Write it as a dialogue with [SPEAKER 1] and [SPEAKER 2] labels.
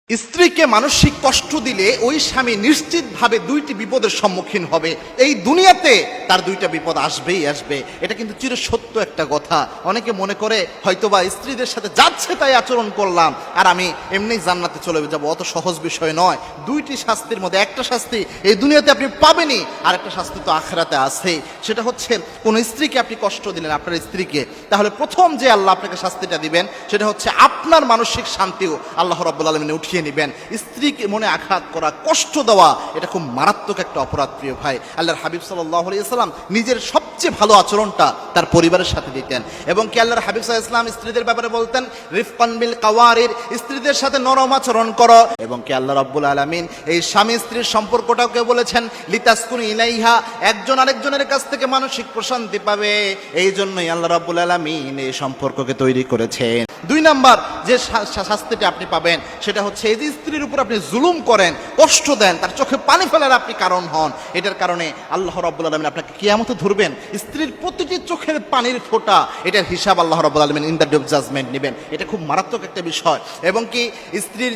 [SPEAKER 1] স্ত্রীকে মানসিক কষ্ট দিলে ওই স্বামী নিশ্চিতভাবে দুইটি বিপদের সম্মুখীন হবে। এই দুনিয়াতে তার দুইটা বিপদ আসবেই আসবে। এটা কিন্তু চিরসত্য একটা কথা। অনেকে মনে করে হয়তোবা স্ত্রীদের সাথে যাচ্ছে তাই আচরণ করলাম আর আমি এমনি জান্নাতে চলে যাব, অত সহজ বিষয় নয়। দুইটি শাস্তির মধ্যে একটা শাস্তি এই দুনিয়াতে আপনি পাবেনই, আর একটা শাস্তি তো আখিরাতে আছেই। সেটা হচ্ছে কোন স্ত্রীকে আপনি কষ্ট দিলেন, আপনার স্ত্রীকে, তাহলে প্রথম যে আল্লাহ আপনাকে শাস্তিটা দিবেন সেটা হচ্ছে আপনার মানসিক শান্তিও আল্লাহ রাব্বুল আলামিন উঠিয়ে নিবেন। স্ত্রীকে মনে আঘাত করা, কষ্ট দেওয়া, এটা খুব মারাত্মক একটা অপরাধ প্রিয় ভাই। আল্লাহর হাবিব সাল্লাল্লাহু আলাইহি ওয়াসাল্লাম নিজের সবচেয়ে ভালো আচরণটা তার পরিবারের সাথে দিতেন, এবং কি আল্লাহর হাবিব সাল্লাল্লাহু আলাইহি ওয়াসাল্লাম স্ত্রীদের ব্যাপারে বলতেন রিফকান বিল কাওয়ারির, স্ত্রীদের সাথে নরম আচরণ করো। এবং কি আল্লাহ রাব্বুল আলামিন এই স্বামী স্ত্রীর সম্পর্কটাকে বলেছেন লিতাসকুনু ইলাইহা, একজন আরেকজনের কাছ থেকে মানসিক প্রশান্তি পাবে। এই জন্যই আল্লাহ রাব্বুল আলামিন এই সম্পর্ককে তৈরি করেছেন। দুই নাম্বার যে শাস্তিটা আপনি পাবেন সেটা হচ্ছে এই যে স্ত্রীর উপর আপনি জুলুম করেন, কষ্ট দেন, তার চোখে পানি ফেলার আপনি কারণ হন, এটার কারণে আল্লাহ রাব্বুল আলামিন আপনাকে কিয়ামতে ধরবেন। স্ত্রীর প্রতিটি চোখের পানির ফোঁটা, এটার হিসাব আল্লাহ রাব্বুল আলামিন in the day of judgment নেবেন। এটা খুব মারাত্মক একটা বিষয়। এবং কি স্ত্রীর